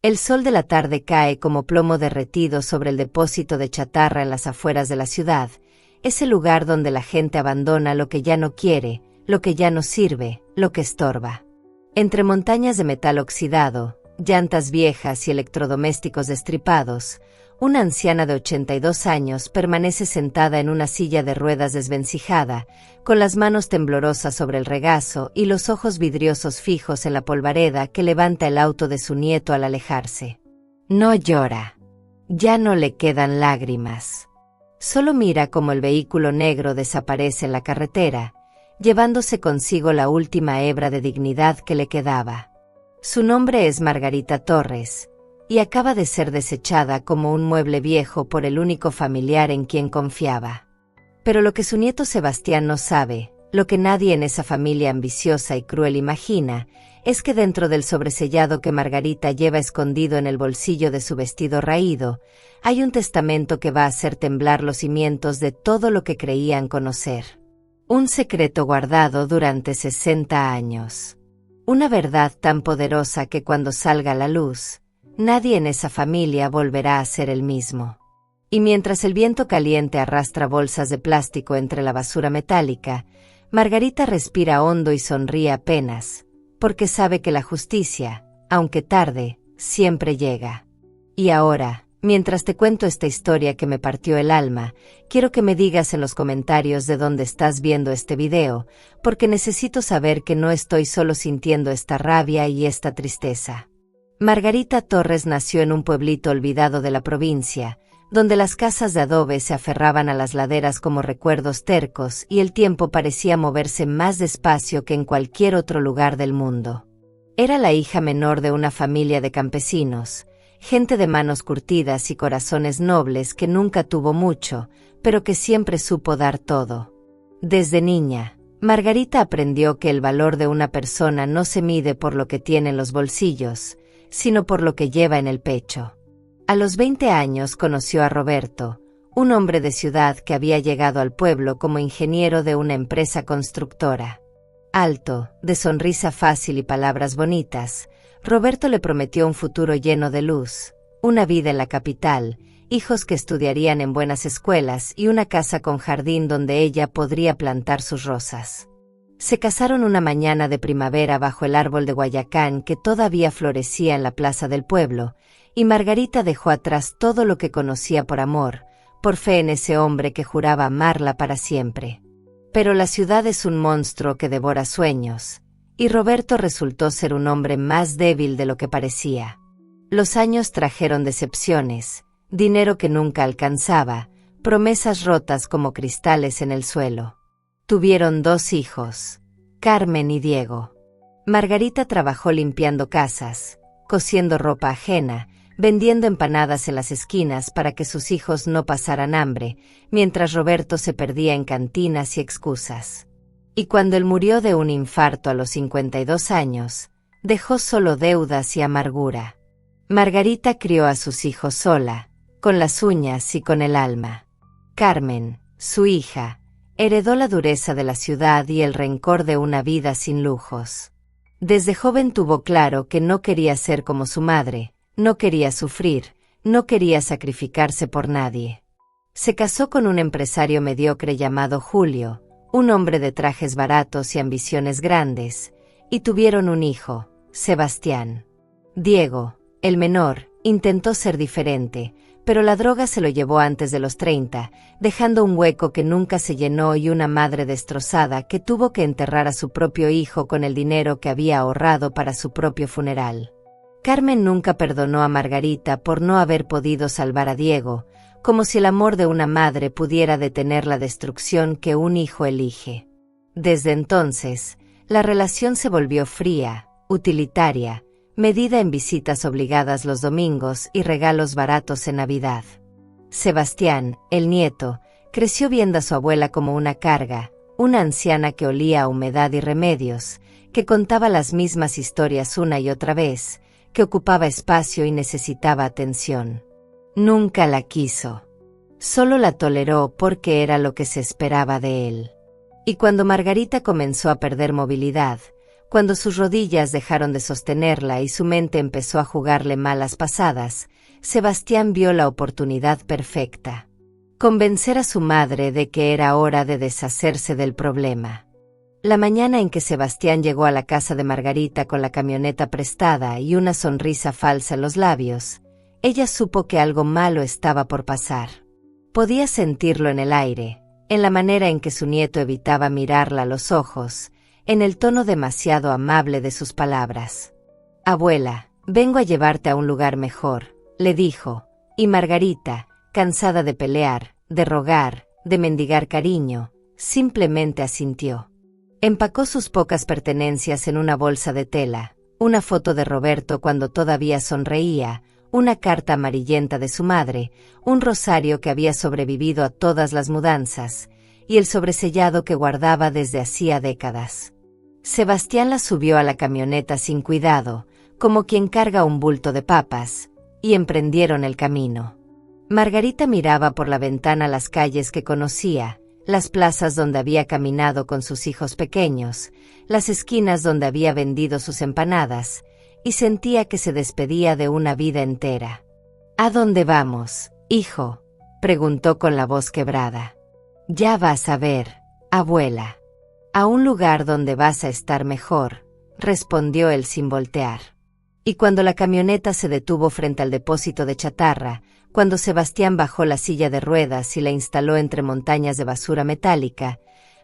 El sol de la tarde cae como plomo derretido sobre el depósito de chatarra en las afueras de la ciudad, ese lugar donde la gente abandona lo que ya no quiere, lo que ya no sirve, lo que estorba. Entre montañas de metal oxidado, llantas viejas y electrodomésticos destripados, una anciana de 82 años permanece sentada en una silla de ruedas desvencijada, con las manos temblorosas sobre el regazo y los ojos vidriosos fijos en la polvareda que levanta el auto de su nieto al alejarse. No llora. Ya no le quedan lágrimas. Solo mira cómo el vehículo negro desaparece en la carretera, llevándose consigo la última hebra de dignidad que le quedaba. Su nombre es Margarita Torres, y acaba de ser desechada como un mueble viejo por el único familiar en quien confiaba. Pero lo que su nieto Sebastián no sabe, lo que nadie en esa familia ambiciosa y cruel imagina, es que dentro del sobresellado que Margarita lleva escondido en el bolsillo de su vestido raído, hay un testamento que va a hacer temblar los cimientos de todo lo que creían conocer. Un secreto guardado durante 60 años. Una verdad tan poderosa que cuando salga a la luz, nadie en esa familia volverá a ser el mismo. Y mientras el viento caliente arrastra bolsas de plástico entre la basura metálica, Margarita respira hondo y sonríe apenas, porque sabe que la justicia, aunque tarde, siempre llega. Y ahora, mientras te cuento esta historia que me partió el alma, quiero que me digas en los comentarios de dónde estás viendo este video, porque necesito saber que no estoy solo sintiendo esta rabia y esta tristeza. Margarita Torres nació en un pueblito olvidado de la provincia, donde las casas de adobe se aferraban a las laderas como recuerdos tercos y el tiempo parecía moverse más despacio que en cualquier otro lugar del mundo. Era la hija menor de una familia de campesinos, gente de manos curtidas y corazones nobles que nunca tuvo mucho, pero que siempre supo dar todo. Desde niña, Margarita aprendió que el valor de una persona no se mide por lo que tiene en los bolsillos, sino por lo que lleva en el pecho. A los 20 años conoció a Roberto, un hombre de ciudad que había llegado al pueblo como ingeniero de una empresa constructora. Alto, de sonrisa fácil y palabras bonitas, Roberto le prometió un futuro lleno de luz, una vida en la capital, hijos que estudiarían en buenas escuelas y una casa con jardín donde ella podría plantar sus rosas. Se casaron una mañana de primavera bajo el árbol de guayacán que todavía florecía en la plaza del pueblo, y Margarita dejó atrás todo lo que conocía por amor, por fe en ese hombre que juraba amarla para siempre. Pero la ciudad es un monstruo que devora sueños, y Roberto resultó ser un hombre más débil de lo que parecía. Los años trajeron decepciones, dinero que nunca alcanzaba, promesas rotas como cristales en el suelo. Tuvieron 2 hijos, Carmen y Diego. Margarita trabajó limpiando casas, cosiendo ropa ajena, vendiendo empanadas en las esquinas para que sus hijos no pasaran hambre, mientras Roberto se perdía en cantinas y excusas. Y cuando él murió de un infarto a los 52 años, dejó solo deudas y amargura. Margarita crió a sus hijos sola, con las uñas y con el alma. Carmen, su hija, heredó la dureza de la ciudad y el rencor de una vida sin lujos. Desde joven tuvo claro que no quería ser como su madre, no quería sufrir, no quería sacrificarse por nadie. Se casó con un empresario mediocre llamado Julio, un hombre de trajes baratos y ambiciones grandes, y tuvieron un hijo, Sebastián. Diego, el menor, intentó ser diferente, pero la droga se lo llevó antes de los 30, dejando un hueco que nunca se llenó y una madre destrozada que tuvo que enterrar a su propio hijo con el dinero que había ahorrado para su propio funeral. Carmen nunca perdonó a Margarita por no haber podido salvar a Diego, como si el amor de una madre pudiera detener la destrucción que un hijo elige. Desde entonces, la relación se volvió fría, utilitaria, medida en visitas obligadas los domingos y regalos baratos en Navidad. Sebastián, el nieto, creció viendo a su abuela como una carga, una anciana que olía a humedad y remedios, que contaba las mismas historias una y otra vez, que ocupaba espacio y necesitaba atención. Nunca la quiso. Solo la toleró porque era lo que se esperaba de él. Y cuando Margarita comenzó a perder movilidad, Cuando sus rodillas dejaron de sostenerla y su mente empezó a jugarle malas pasadas, Sebastián vio la oportunidad perfecta. Convencer a su madre de que era hora de deshacerse del problema. La mañana en que Sebastián llegó a la casa de Margarita con la camioneta prestada y una sonrisa falsa en los labios, ella supo que algo malo estaba por pasar. Podía sentirlo en el aire, en la manera en que su nieto evitaba mirarla a los ojos, en el tono demasiado amable de sus palabras. «Abuela, vengo a llevarte a un lugar mejor», le dijo, y Margarita, cansada de pelear, de rogar, de mendigar cariño, simplemente asintió. Empacó sus pocas pertenencias en una bolsa de tela, una foto de Roberto cuando todavía sonreía, una carta amarillenta de su madre, un rosario que había sobrevivido a todas las mudanzas, y el sobresellado que guardaba desde hacía décadas. Sebastián la subió a la camioneta sin cuidado, como quien carga un bulto de papas, y emprendieron el camino. Margarita miraba por la ventana las calles que conocía, las plazas donde había caminado con sus hijos pequeños, las esquinas donde había vendido sus empanadas, y sentía que se despedía de una vida entera. «¿A dónde vamos, hijo?», preguntó con la voz quebrada. «Ya vas a ver, abuela. A un lugar donde vas a estar mejor», respondió él sin voltear. Y cuando la camioneta se detuvo frente al depósito de chatarra, cuando Sebastián bajó la silla de ruedas y la instaló entre montañas de basura metálica,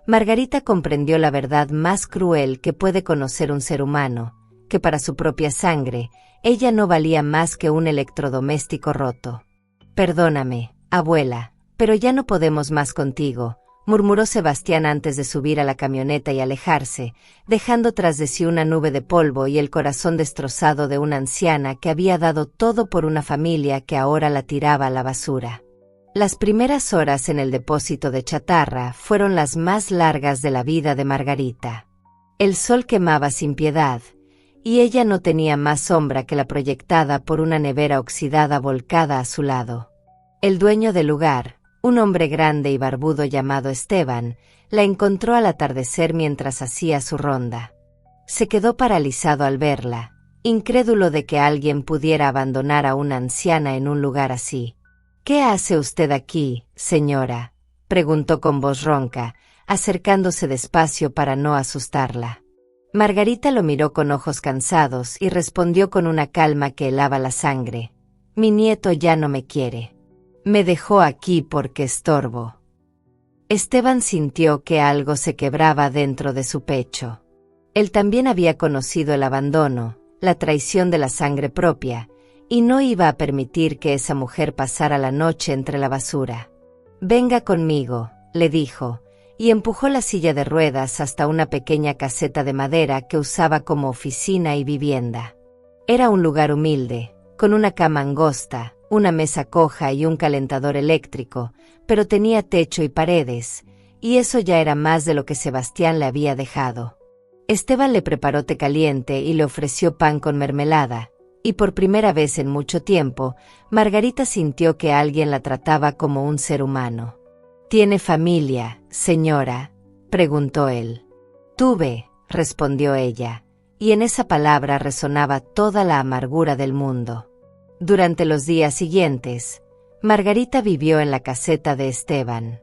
Margarita comprendió la verdad más cruel que puede conocer un ser humano, que para su propia sangre, ella no valía más que un electrodoméstico roto. «Perdóname, abuela, pero ya no podemos más contigo», murmuró Sebastián antes de subir a la camioneta y alejarse, dejando tras de sí una nube de polvo y el corazón destrozado de una anciana que había dado todo por una familia que ahora la tiraba a la basura. Las primeras horas en el depósito de chatarra fueron las más largas de la vida de Margarita. El sol quemaba sin piedad, y ella no tenía más sombra que la proyectada por una nevera oxidada volcada a su lado. El dueño del lugar, un hombre grande y barbudo llamado Esteban, la encontró al atardecer mientras hacía su ronda. Se quedó paralizado al verla, incrédulo de que alguien pudiera abandonar a una anciana en un lugar así. «¿Qué hace usted aquí, señora?», preguntó con voz ronca, acercándose despacio para no asustarla. Margarita lo miró con ojos cansados y respondió con una calma que helaba la sangre. «Mi nieto ya no me quiere. Me dejó aquí porque estorbo». Esteban sintió que algo se quebraba dentro de su pecho. Él también había conocido el abandono, la traición de la sangre propia, y no iba a permitir que esa mujer pasara la noche entre la basura. «Venga conmigo», le dijo, y empujó la silla de ruedas hasta una pequeña caseta de madera que usaba como oficina y vivienda. Era un lugar humilde, con una cama angosta, una mesa coja y un calentador eléctrico, pero tenía techo y paredes, y eso ya era más de lo que Sebastián le había dejado. Esteban le preparó té caliente y le ofreció pan con mermelada, y por primera vez en mucho tiempo, Margarita sintió que alguien la trataba como un ser humano. «¿Tiene familia, señora?», preguntó él. «Tuve», respondió ella, y en esa palabra resonaba toda la amargura del mundo. Durante los días siguientes, Margarita vivió en la caseta de Esteban.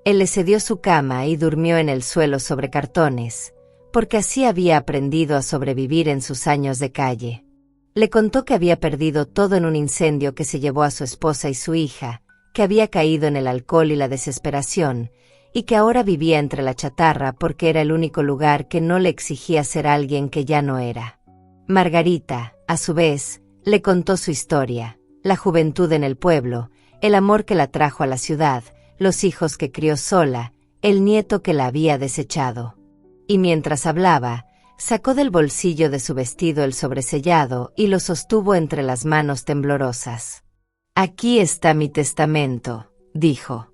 Él le cedió su cama y durmió en el suelo sobre cartones, porque así había aprendido a sobrevivir en sus años de calle. Le contó que había perdido todo en un incendio que se llevó a su esposa y su hija, que había caído en el alcohol y la desesperación, y que ahora vivía entre la chatarra porque era el único lugar que no le exigía ser alguien que ya no era. Margarita, a su vez, le contó su historia, la juventud en el pueblo, el amor que la trajo a la ciudad, los hijos que crió sola, el nieto que la había desechado. Y mientras hablaba, sacó del bolsillo de su vestido el sobresellado y lo sostuvo entre las manos temblorosas. «Aquí está mi testamento», dijo.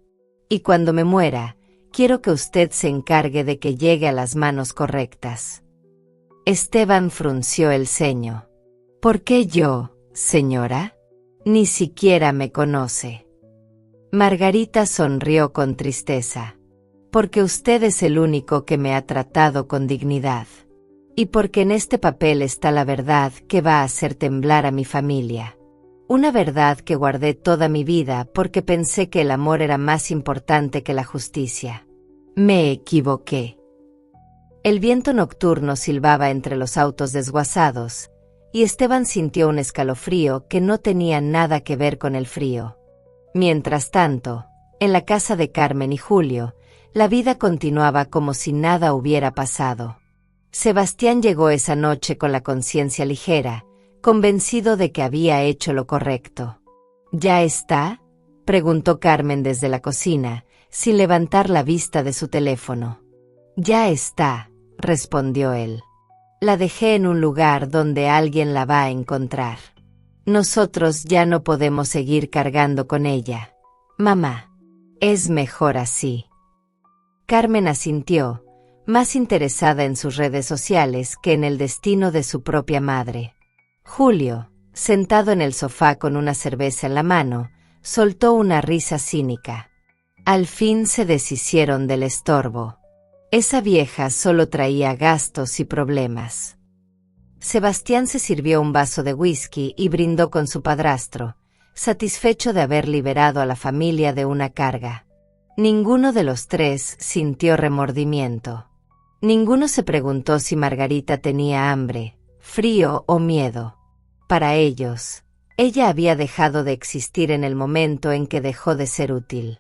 «Y cuando me muera, quiero que usted se encargue de que llegue a las manos correctas». Esteban frunció el ceño. «¿Por qué yo, señora? Ni siquiera me conoce». Margarita sonrió con tristeza. «Porque usted es el único que me ha tratado con dignidad. Y porque en este papel está la verdad que va a hacer temblar a mi familia. Una verdad que guardé toda mi vida porque pensé que el amor era más importante que la justicia. Me equivoqué. El viento nocturno silbaba entre los autos desguazados, y Esteban sintió un escalofrío que no tenía nada que ver con el frío. Mientras tanto, en la casa de Carmen y Julio, la vida continuaba como si nada hubiera pasado. Sebastián llegó esa noche con la conciencia ligera, convencido de que había hecho lo correcto. ¿Ya está?, preguntó Carmen desde la cocina, sin levantar la vista de su teléfono. Ya está, respondió él. La dejé en un lugar donde alguien la va a encontrar. Nosotros ya no podemos seguir cargando con ella. Mamá, es mejor así. Carmen asintió, más interesada en sus redes sociales que en el destino de su propia madre. Julio, sentado en el sofá con una cerveza en la mano, soltó una risa cínica. Al fin se deshicieron del estorbo. Esa vieja solo traía gastos y problemas. Sebastián se sirvió un vaso de whisky y brindó con su padrastro, satisfecho de haber liberado a la familia de una carga. Ninguno de los tres sintió remordimiento. Ninguno se preguntó si Margarita tenía hambre, frío o miedo. Para ellos, ella había dejado de existir en el momento en que dejó de ser útil.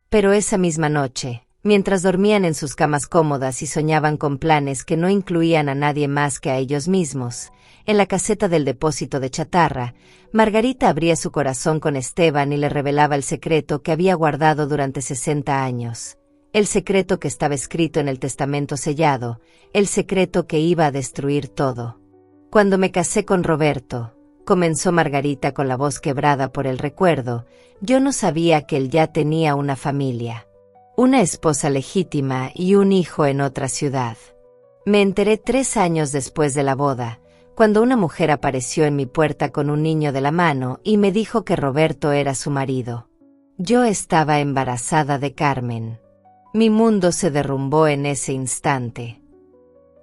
Pero esa misma noche, mientras dormían en sus camas cómodas y soñaban con planes que no incluían a nadie más que a ellos mismos, en la caseta del depósito de chatarra, Margarita abría su corazón con Esteban y le revelaba el secreto que había guardado durante 60 años. El secreto que estaba escrito en el testamento sellado, el secreto que iba a destruir todo. Cuando me casé con Roberto, comenzó Margarita con la voz quebrada por el recuerdo, yo no sabía que él ya tenía una familia. Una esposa legítima y un hijo en otra ciudad. Me enteré 3 años después de la boda, cuando una mujer apareció en mi puerta con un niño de la mano y me dijo que Roberto era su marido. Yo estaba embarazada de Carmen. Mi mundo se derrumbó en ese instante.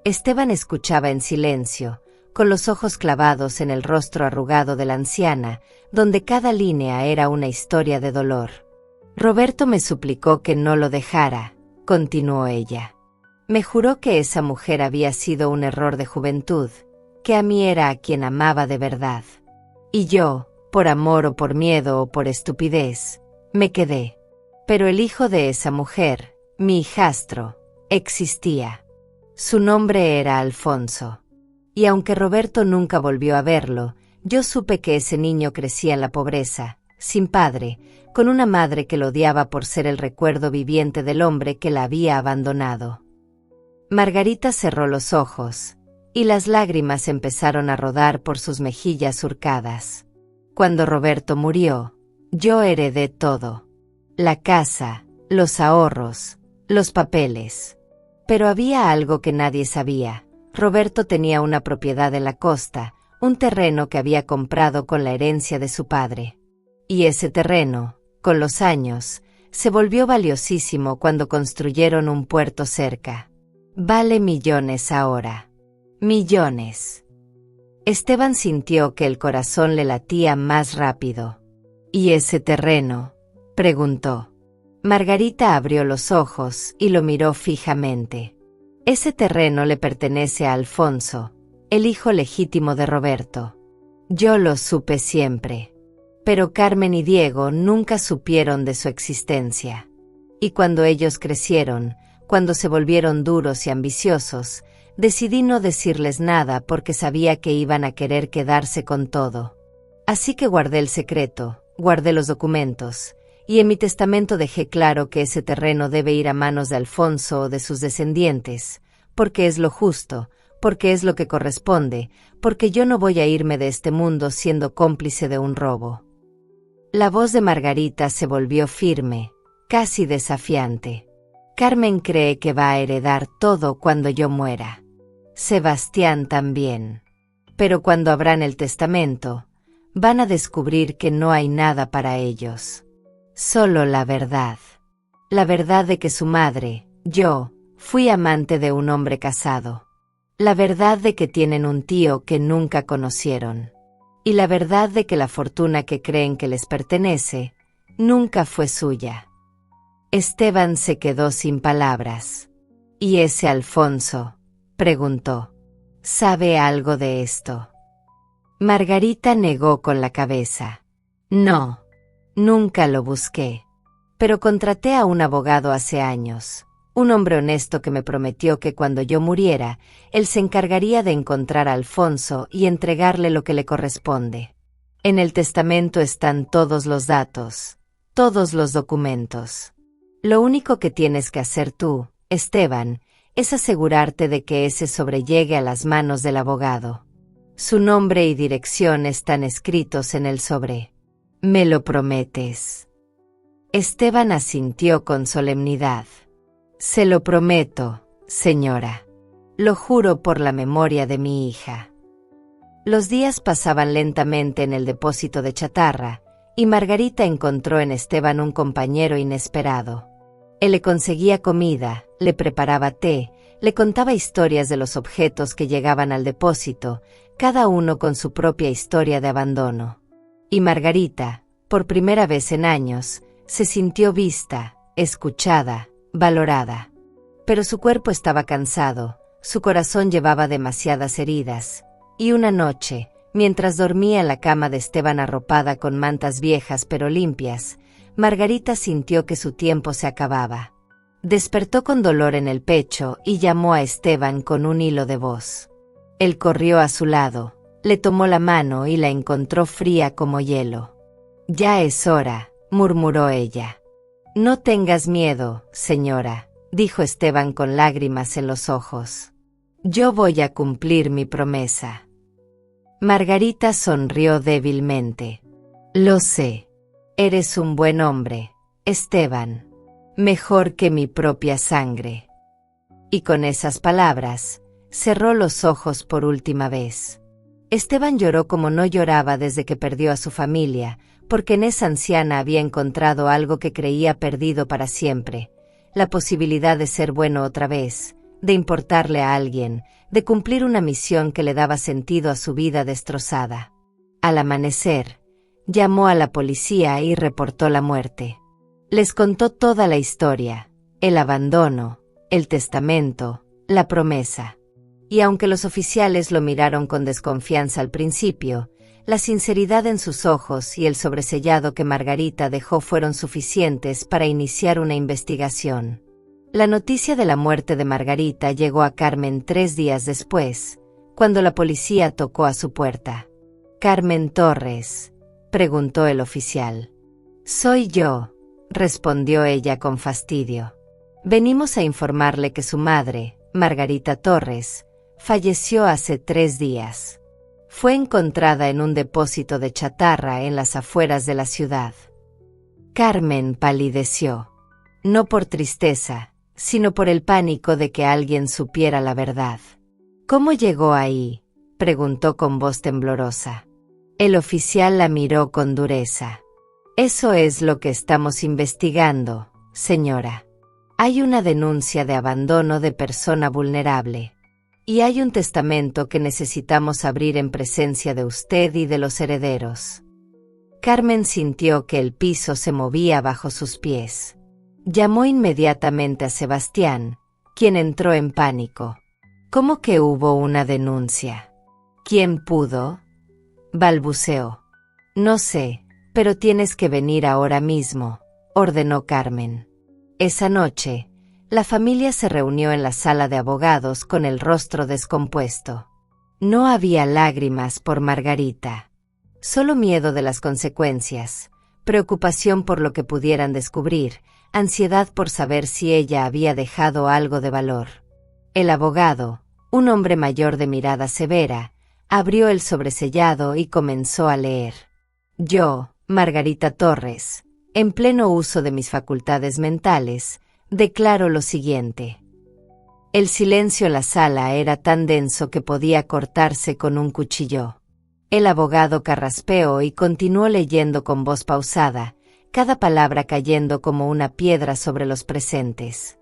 Esteban escuchaba en silencio, con los ojos clavados en el rostro arrugado de la anciana, donde cada línea era una historia de dolor. Roberto me suplicó que no lo dejara, continuó ella. Me juró que esa mujer había sido un error de juventud, que a mí era a quien amaba de verdad. Y yo, por amor o por miedo o por estupidez, me quedé. Pero el hijo de esa mujer, mi hijastro, existía. Su nombre era Alfonso. Y aunque Roberto nunca volvió a verlo, yo supe que ese niño crecía en la pobreza, sin padre, con una madre que lo odiaba por ser el recuerdo viviente del hombre que la había abandonado. Margarita cerró los ojos, y las lágrimas empezaron a rodar por sus mejillas surcadas. Cuando Roberto murió, yo heredé todo. La casa, los ahorros, los papeles. Pero había algo que nadie sabía. Roberto tenía una propiedad en la costa, un terreno que había comprado con la herencia de su padre. Y ese terreno, con los años, se volvió valiosísimo cuando construyeron un puerto cerca. Vale millones ahora. Millones. Esteban sintió que el corazón le latía más rápido. ¿Y ese terreno?, preguntó. Margarita abrió los ojos y lo miró fijamente. Ese terreno le pertenece a Alfonso, el hijo legítimo de Roberto. Yo lo supe siempre. Pero Carmen y Diego nunca supieron de su existencia. Y cuando ellos crecieron, cuando se volvieron duros y ambiciosos, decidí no decirles nada porque sabía que iban a querer quedarse con todo. Así que guardé el secreto, guardé los documentos, y en mi testamento dejé claro que ese terreno debe ir a manos de Alfonso o de sus descendientes, porque es lo justo, porque es lo que corresponde, porque yo no voy a irme de este mundo siendo cómplice de un robo. La voz de Margarita se volvió firme, casi desafiante. Carmen cree que va a heredar todo cuando yo muera. Sebastián también. Pero cuando abran el testamento, van a descubrir que no hay nada para ellos. Solo la verdad. La verdad de que su madre, yo, fui amante de un hombre casado. La verdad de que tienen un tío que nunca conocieron. Y la verdad de que la fortuna que creen que les pertenece, nunca fue suya. Esteban se quedó sin palabras. ¿Y ese Alfonso?, preguntó. ¿Sabe algo de esto? Margarita negó con la cabeza. No, nunca lo busqué. Pero contraté a un abogado hace años, un hombre honesto que me prometió que cuando yo muriera, él se encargaría de encontrar a Alfonso y entregarle lo que le corresponde. En el testamento están todos los datos, todos los documentos. Lo único que tienes que hacer tú, Esteban, es asegurarte de que ese sobre llegue a las manos del abogado. Su nombre y dirección están escritos en el sobre. ¿Me lo prometes? Esteban asintió con solemnidad. Se lo prometo, señora. Lo juro por la memoria de mi hija. Los días pasaban lentamente en el depósito de chatarra, y Margarita encontró en Esteban un compañero inesperado. Él le conseguía comida, le preparaba té, le contaba historias de los objetos que llegaban al depósito, cada uno con su propia historia de abandono. Y Margarita, por primera vez en años, se sintió vista, escuchada, valorada. Pero su cuerpo estaba cansado, su corazón llevaba demasiadas heridas, y una noche, mientras dormía en la cama de Esteban arropada con mantas viejas pero limpias, Margarita sintió que su tiempo se acababa. Despertó con dolor en el pecho y llamó a Esteban con un hilo de voz. Él corrió a su lado, le tomó la mano y la encontró fría como hielo. «Ya es hora», murmuró ella. «No tengas miedo, señora», dijo Esteban con lágrimas en los ojos. «Yo voy a cumplir mi promesa». Margarita sonrió débilmente. «Lo sé. Eres un buen hombre, Esteban. Mejor que mi propia sangre». Y con esas palabras, cerró los ojos por última vez. Esteban lloró como no lloraba desde que perdió a su familia, porque en esa anciana había encontrado algo que creía perdido para siempre, la posibilidad de ser bueno otra vez, de importarle a alguien, de cumplir una misión que le daba sentido a su vida destrozada. Al amanecer, llamó a la policía y reportó la muerte. Les contó toda la historia, el abandono, el testamento, la promesa. Y aunque los oficiales lo miraron con desconfianza al principio, la sinceridad en sus ojos y el sobresellado que Margarita dejó fueron suficientes para iniciar una investigación. La noticia de la muerte de Margarita llegó a Carmen 3 días después, cuando la policía tocó a su puerta. «Carmen Torres», preguntó el oficial. «Soy yo», respondió ella con fastidio. «Venimos a informarle que su madre, Margarita Torres, falleció hace 3 días. Fue encontrada en un depósito de chatarra en las afueras de la ciudad». Carmen palideció. No por tristeza, sino por el pánico de que alguien supiera la verdad. «¿Cómo llegó ahí?», preguntó con voz temblorosa. El oficial la miró con dureza. «Eso es lo que estamos investigando, señora. Hay una denuncia de abandono de persona vulnerable. Y hay un testamento que necesitamos abrir en presencia de usted y de los herederos». Carmen sintió que el piso se movía bajo sus pies. Llamó inmediatamente a Sebastián, quien entró en pánico. «¿Cómo que hubo una denuncia? ¿Quién pudo?», balbuceó. «No sé, pero tienes que venir ahora mismo», ordenó Carmen. Esa noche, la familia se reunió en la sala de abogados con el rostro descompuesto. No había lágrimas por Margarita, solo miedo de las consecuencias, preocupación por lo que pudieran descubrir, ansiedad por saber si ella había dejado algo de valor. El abogado, un hombre mayor de mirada severa, abrió el sobresellado y comenzó a leer. «Yo, Margarita Torres, en pleno uso de mis facultades mentales, declaro lo siguiente». El silencio en la sala era tan denso que podía cortarse con un cuchillo. El abogado carraspeó y continuó leyendo con voz pausada, cada palabra cayendo como una piedra sobre los presentes.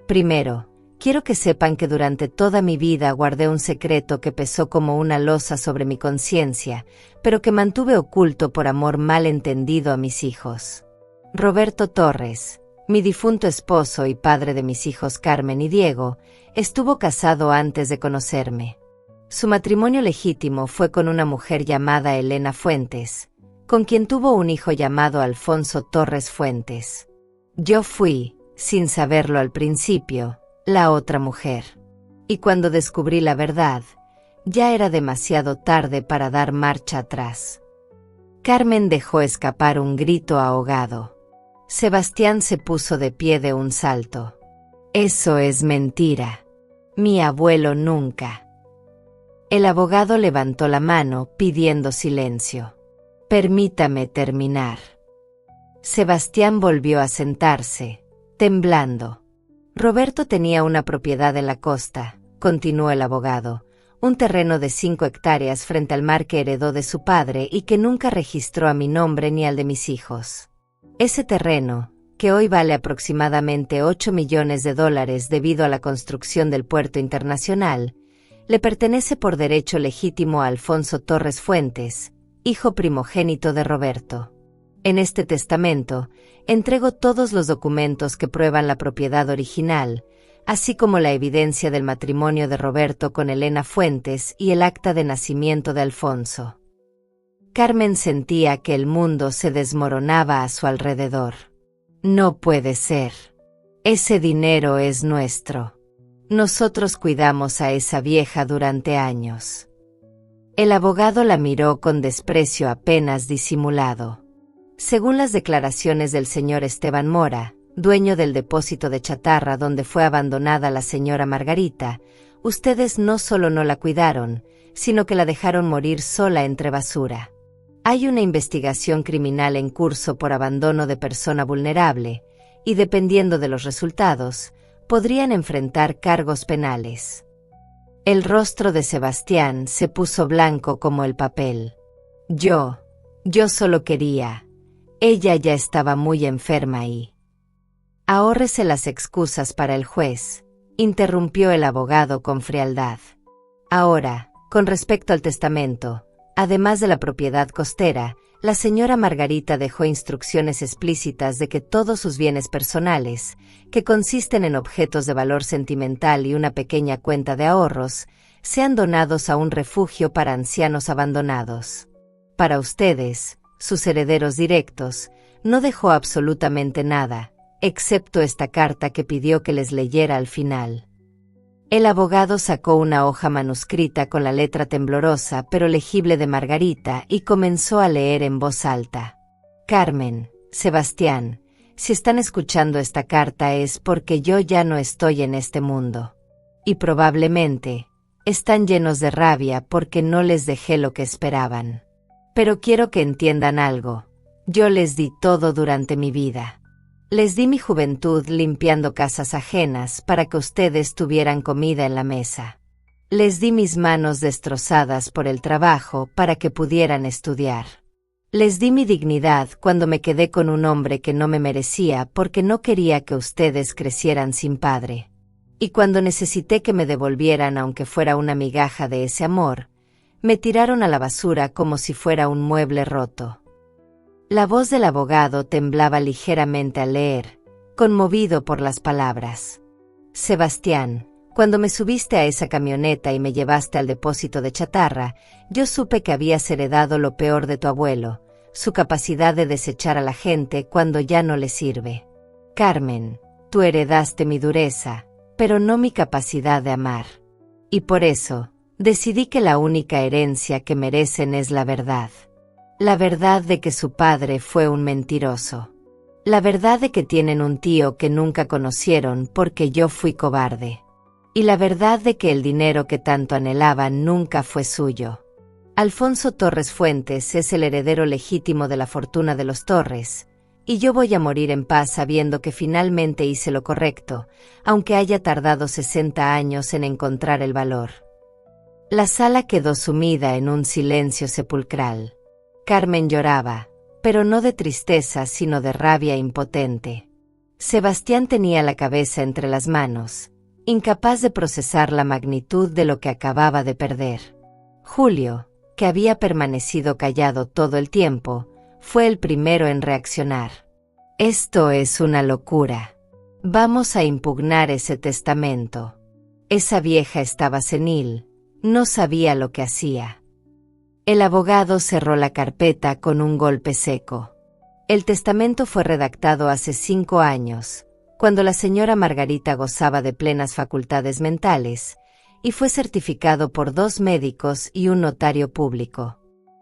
«Primero, Quiero que sepan que durante toda mi vida guardé un secreto que pesó como una losa sobre mi conciencia, pero que mantuve oculto por amor mal entendido a mis hijos. Roberto Torres, mi difunto esposo y padre de mis hijos Carmen y Diego, estuvo casado antes de conocerme. Su matrimonio legítimo fue con una mujer llamada Elena Fuentes, con quien tuvo un hijo llamado Alfonso Torres Fuentes. Yo fui, sin saberlo al principio, la otra mujer. Y cuando descubrí la verdad, ya era demasiado tarde para dar marcha atrás. Carmen dejó escapar un grito ahogado. Sebastián se puso de pie de un salto. Eso es mentira. Mi abuelo nunca. El abogado levantó la mano pidiendo silencio. Permítame terminar. Sebastián volvió a sentarse, temblando. Roberto tenía una propiedad en la costa, continuó el abogado, un terreno de 5 hectáreas frente al mar que heredó de su padre y que nunca registró a mi nombre ni al de mis hijos. Ese terreno, que hoy vale aproximadamente $8 millones debido a la construcción del puerto internacional, le pertenece por derecho legítimo a Alfonso Torres Fuentes, hijo primogénito de Roberto. En este testamento, entrego todos los documentos que prueban la propiedad original, así como la evidencia del matrimonio de Roberto con Elena Fuentes y el acta de nacimiento de Alfonso. Carmen sentía que el mundo se desmoronaba a su alrededor. No puede ser. Ese dinero es nuestro. Nosotros cuidamos a esa vieja durante años. El abogado la miró con desprecio apenas disimulado. Según las declaraciones del señor Esteban Mora, dueño del depósito de chatarra donde fue abandonada la señora Margarita, ustedes no solo no la cuidaron, sino que la dejaron morir sola entre basura. Hay una investigación criminal en curso por abandono de persona vulnerable, y dependiendo de los resultados, podrían enfrentar cargos penales. El rostro de Sebastián se puso blanco como el papel. Yo solo quería. Ella ya estaba muy enferma y... Ahórrese las excusas para el juez, interrumpió el abogado con frialdad. Ahora, con respecto al testamento, además de la propiedad costera, la señora Margarita dejó instrucciones explícitas de que todos sus bienes personales, que consisten en objetos de valor sentimental y una pequeña cuenta de ahorros, sean donados a un refugio para ancianos abandonados. Para ustedes, sus herederos directos, no dejó absolutamente nada, excepto esta carta que pidió que les leyera al final. El abogado sacó una hoja manuscrita con la letra temblorosa pero legible de Margarita y comenzó a leer en voz alta. Carmen, Sebastián, si están escuchando esta carta es porque yo ya no estoy en este mundo. Y probablemente, están llenos de rabia porque no les dejé lo que esperaban. Pero quiero que entiendan algo. Yo les di todo durante mi vida. Les di mi juventud limpiando casas ajenas para que ustedes tuvieran comida en la mesa. Les di mis manos destrozadas por el trabajo para que pudieran estudiar. Les di mi dignidad cuando me quedé con un hombre que no me merecía porque no quería que ustedes crecieran sin padre. Y cuando necesité que me devolvieran aunque fuera una migaja de ese amor, me tiraron a la basura como si fuera un mueble roto. La voz del abogado temblaba ligeramente al leer, conmovido por las palabras. Sebastián, cuando me subiste a esa camioneta y me llevaste al depósito de chatarra, yo supe que habías heredado lo peor de tu abuelo, su capacidad de desechar a la gente cuando ya no le sirve. Carmen, tú heredaste mi dureza, pero no mi capacidad de amar. Y por eso, decidí que la única herencia que merecen es la verdad. La verdad de que su padre fue un mentiroso. La verdad de que tienen un tío que nunca conocieron porque yo fui cobarde. Y la verdad de que el dinero que tanto anhelaban nunca fue suyo. Alfonso Torres Fuentes es el heredero legítimo de la fortuna de los Torres, y yo voy a morir en paz sabiendo que finalmente hice lo correcto, aunque haya tardado 60 años en encontrar el valor. La sala quedó sumida en un silencio sepulcral. Carmen lloraba, pero no de tristeza sino de rabia impotente. Sebastián tenía la cabeza entre las manos, incapaz de procesar la magnitud de lo que acababa de perder. Julio, que había permanecido callado todo el tiempo, fue el primero en reaccionar. «Esto es una locura. Vamos a impugnar ese testamento. Esa vieja estaba senil, no sabía lo que hacía». El abogado cerró la carpeta con un golpe seco. El testamento fue redactado hace 5 años, cuando la señora Margarita gozaba de plenas facultades mentales, y fue certificado por 2 médicos y un notario público.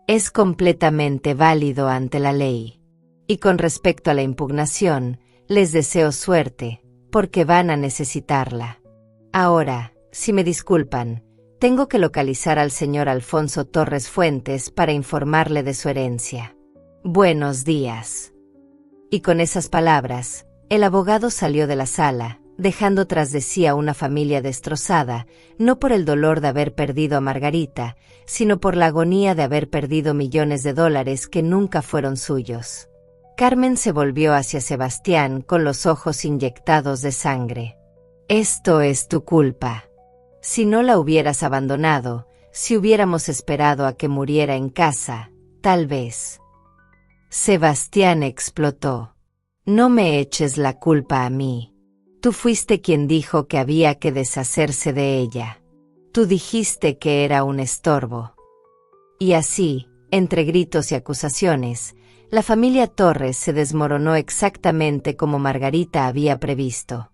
Es completamente válido ante la ley. Y con respecto a la impugnación, les deseo suerte, porque van a necesitarla. Ahora, si me disculpan, tengo que localizar al señor Alfonso Torres Fuentes para informarle de su herencia. Buenos días. Y con esas palabras, el abogado salió de la sala, dejando tras de sí a una familia destrozada, no por el dolor de haber perdido a Margarita, sino por la agonía de haber perdido millones de dólares que nunca fueron suyos. Carmen se volvió hacia Sebastián con los ojos inyectados de sangre. «Esto es tu culpa. Si no la hubieras abandonado, si hubiéramos esperado a que muriera en casa, tal vez». Sebastián explotó. «No me eches la culpa a mí. Tú fuiste quien dijo que había que deshacerse de ella. Tú dijiste que era un estorbo». Y así, entre gritos y acusaciones, la familia Torres se desmoronó exactamente como Margarita había previsto.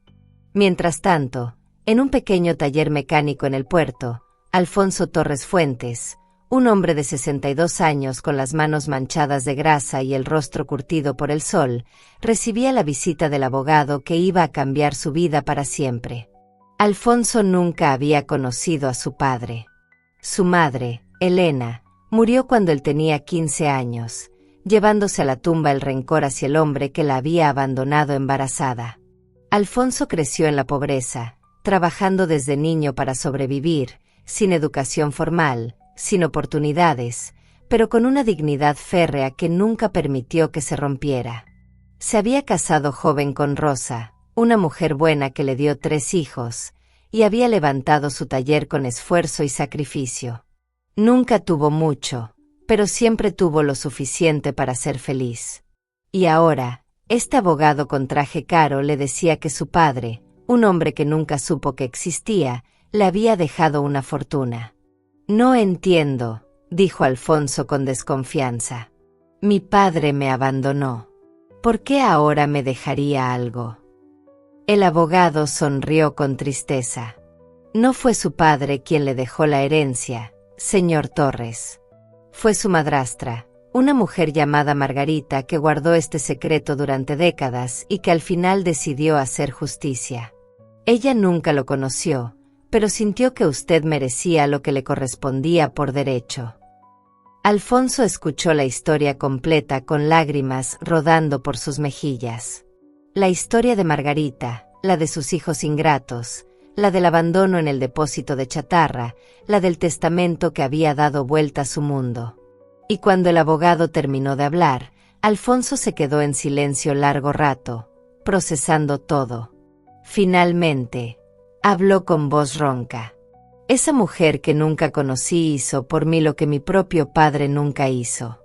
Mientras tanto, en un pequeño taller mecánico en el puerto, Alfonso Torres Fuentes, un hombre de 62 años con las manos manchadas de grasa y el rostro curtido por el sol, recibía la visita del abogado que iba a cambiar su vida para siempre. Alfonso nunca había conocido a su padre. Su madre, Elena, murió cuando él tenía 15 años, llevándose a la tumba el rencor hacia el hombre que la había abandonado embarazada. Alfonso creció en la pobreza, trabajando desde niño para sobrevivir, sin educación formal, sin oportunidades, pero con una dignidad férrea que nunca permitió que se rompiera. Se había casado joven con Rosa, una mujer buena que le dio 3 hijos, y había levantado su taller con esfuerzo y sacrificio. Nunca tuvo mucho, pero siempre tuvo lo suficiente para ser feliz. Y ahora, este abogado con traje caro le decía que su padre, un hombre que nunca supo que existía, le había dejado una fortuna. «No entiendo», dijo Alfonso con desconfianza. «Mi padre me abandonó. ¿Por qué ahora me dejaría algo?» El abogado sonrió con tristeza. «No fue su padre quien le dejó la herencia, señor Torres. Fue su madrastra, una mujer llamada Margarita que guardó este secreto durante décadas y que al final decidió hacer justicia. Ella nunca lo conoció, pero sintió que usted merecía lo que le correspondía por derecho». Alfonso escuchó la historia completa con lágrimas rodando por sus mejillas. La historia de Margarita, la de sus hijos ingratos, la del abandono en el depósito de chatarra, la del testamento que había dado vuelta a su mundo. Y cuando el abogado terminó de hablar, Alfonso se quedó en silencio largo rato, procesando todo. Finalmente, habló con voz ronca. «Esa mujer que nunca conocí hizo por mí lo que mi propio padre nunca hizo.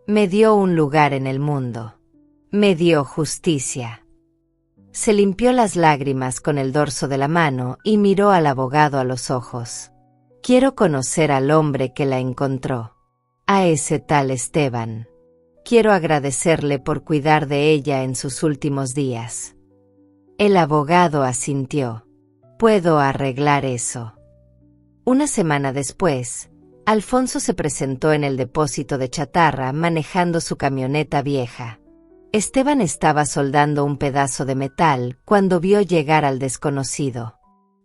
Me dio un lugar en el mundo. Me dio justicia». Se limpió las lágrimas con el dorso de la mano y miró al abogado a los ojos. «Quiero conocer al hombre que la encontró. A ese tal Esteban. Quiero agradecerle por cuidar de ella en sus últimos días». El abogado asintió. «Puedo arreglar eso». Una semana después, Alfonso se presentó en el depósito de chatarra manejando su camioneta vieja. Esteban estaba soldando un pedazo de metal cuando vio llegar al desconocido.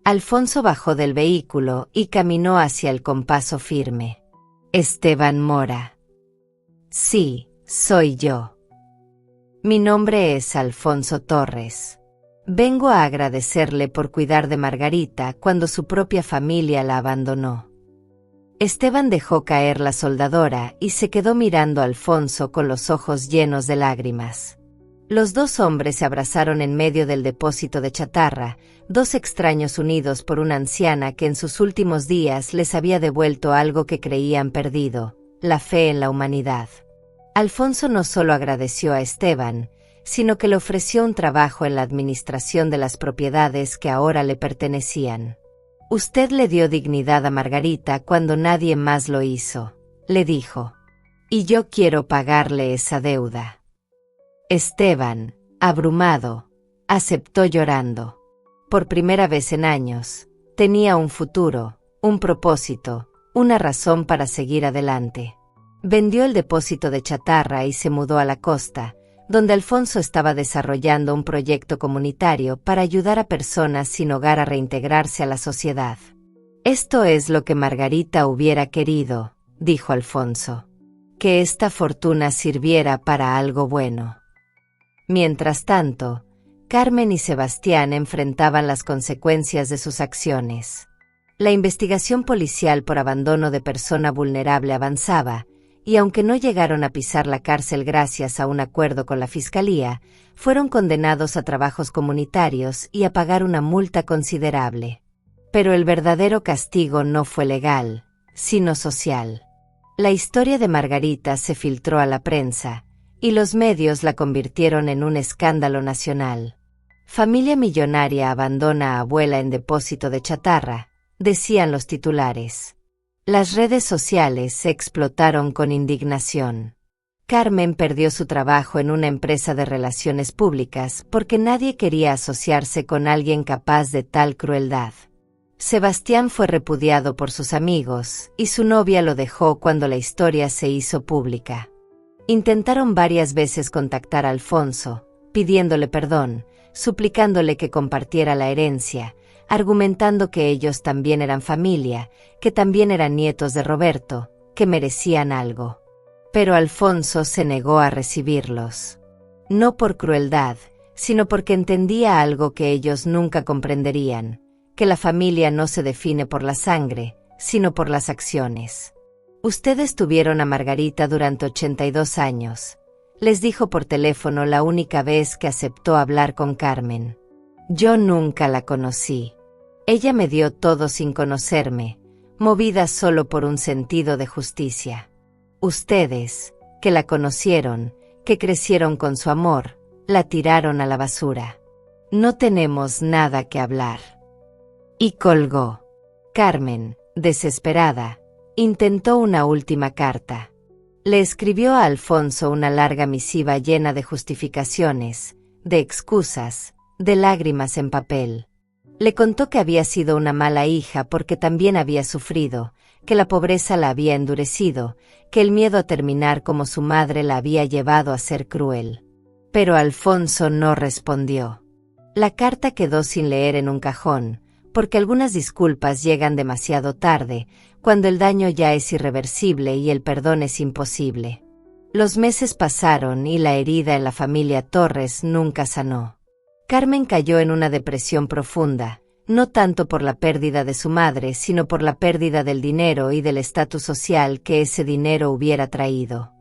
Alfonso bajó del vehículo y caminó hacia él con paso firme. «Esteban Mora». «Sí, soy yo. Mi nombre es Alfonso Torres. Vengo a agradecerle por cuidar de Margarita cuando su propia familia la abandonó». Esteban dejó caer la soldadora y se quedó mirando a Alfonso con los ojos llenos de lágrimas. Los dos hombres se abrazaron en medio del depósito de chatarra, dos extraños unidos por una anciana que en sus últimos días les había devuelto algo que creían perdido, la fe en la humanidad. Alfonso no solo agradeció a Esteban, sino que le ofreció un trabajo en la administración de las propiedades que ahora le pertenecían. «Usted le dio dignidad a Margarita cuando nadie más lo hizo», le dijo. «Y yo quiero pagarle esa deuda». Esteban, abrumado, aceptó llorando. Por primera vez en años, tenía un futuro, un propósito, una razón para seguir adelante. Vendió el depósito de chatarra y se mudó a la costa, donde Alfonso estaba desarrollando un proyecto comunitario para ayudar a personas sin hogar a reintegrarse a la sociedad. «Esto es lo que Margarita hubiera querido», dijo Alfonso. «Que esta fortuna sirviera para algo bueno». Mientras tanto, Carmen y Sebastián enfrentaban las consecuencias de sus acciones. La investigación policial por abandono de persona vulnerable avanzaba, y aunque no llegaron a pisar la cárcel gracias a un acuerdo con la fiscalía, fueron condenados a trabajos comunitarios y a pagar una multa considerable. Pero el verdadero castigo no fue legal, sino social. La historia de Margarita se filtró a la prensa, y los medios la convirtieron en un escándalo nacional. «Familia millonaria abandona a abuela en depósito de chatarra», decían los titulares. Las redes sociales se explotaron con indignación. Carmen perdió su trabajo en una empresa de relaciones públicas porque nadie quería asociarse con alguien capaz de tal crueldad. Sebastián fue repudiado por sus amigos, y su novia lo dejó cuando la historia se hizo pública. Intentaron varias veces contactar a Alfonso, pidiéndole perdón, suplicándole que compartiera la herencia, argumentando que ellos también eran familia, que también eran nietos de Roberto, que merecían algo. Pero Alfonso se negó a recibirlos. No por crueldad, sino porque entendía algo que ellos nunca comprenderían, que la familia no se define por la sangre, sino por las acciones. «Ustedes tuvieron a Margarita durante 82 años», les dijo por teléfono la única vez que aceptó hablar con Carmen. «Yo nunca la conocí. Ella me dio todo sin conocerme, movida solo por un sentido de justicia. Ustedes, que la conocieron, que crecieron con su amor, la tiraron a la basura. No tenemos nada que hablar». Y colgó. Carmen, desesperada, intentó una última carta. Le escribió a Alfonso una larga misiva llena de justificaciones, de excusas, de lágrimas en papel. Le contó que había sido una mala hija porque también había sufrido, que la pobreza la había endurecido, que el miedo a terminar como su madre la había llevado a ser cruel. Pero Alfonso no respondió. La carta quedó sin leer en un cajón, porque algunas disculpas llegan demasiado tarde, cuando el daño ya es irreversible y el perdón es imposible. Los meses pasaron y la herida en la familia Torres nunca sanó. Carmen cayó en una depresión profunda, no tanto por la pérdida de su madre, sino por la pérdida del dinero y del estatus social que ese dinero hubiera traído.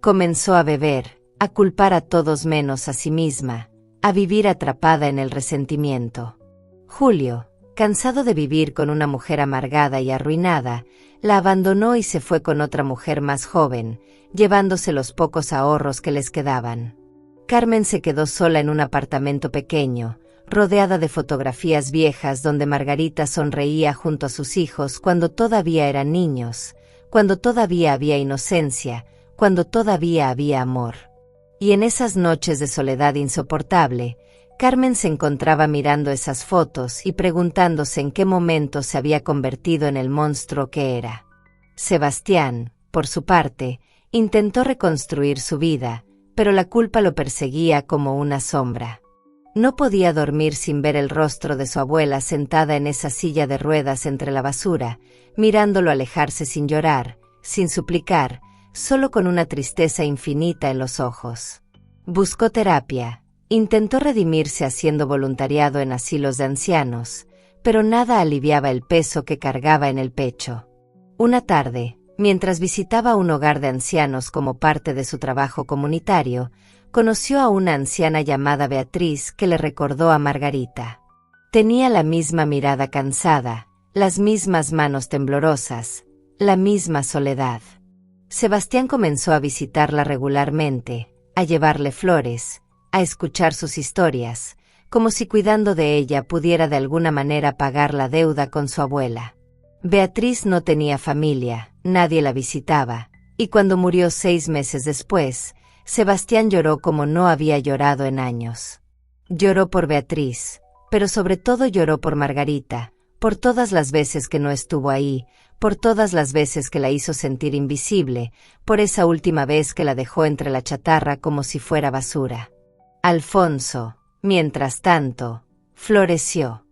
Comenzó a beber, a culpar a todos menos a sí misma, a vivir atrapada en el resentimiento. Julio, cansado de vivir con una mujer amargada y arruinada, la abandonó y se fue con otra mujer más joven, llevándose los pocos ahorros que les quedaban. Carmen se quedó sola en un apartamento pequeño, rodeada de fotografías viejas donde Margarita sonreía junto a sus hijos cuando todavía eran niños, cuando todavía había inocencia, cuando todavía había amor. Y en esas noches de soledad insoportable, Carmen se encontraba mirando esas fotos y preguntándose en qué momento se había convertido en el monstruo que era. Sebastián, por su parte, intentó reconstruir su vida, pero la culpa lo perseguía como una sombra. No podía dormir sin ver el rostro de su abuela sentada en esa silla de ruedas entre la basura, mirándolo alejarse sin llorar, sin suplicar, solo con una tristeza infinita en los ojos. Buscó terapia. Intentó redimirse haciendo voluntariado en asilos de ancianos, pero nada aliviaba el peso que cargaba en el pecho. Una tarde, mientras visitaba un hogar de ancianos como parte de su trabajo comunitario, conoció a una anciana llamada Beatriz que le recordó a Margarita. Tenía la misma mirada cansada, las mismas manos temblorosas, la misma soledad. Sebastián comenzó a visitarla regularmente, a llevarle flores, a escuchar sus historias, como si cuidando de ella pudiera de alguna manera pagar la deuda con su abuela. Beatriz no tenía familia, nadie la visitaba, y cuando murió 6 meses después, Sebastián lloró como no había llorado en años. Lloró por Beatriz, pero sobre todo lloró por Margarita, por todas las veces que no estuvo ahí, por todas las veces que la hizo sentir invisible, por esa última vez que la dejó entre la chatarra como si fuera basura. Alfonso, mientras tanto, floreció.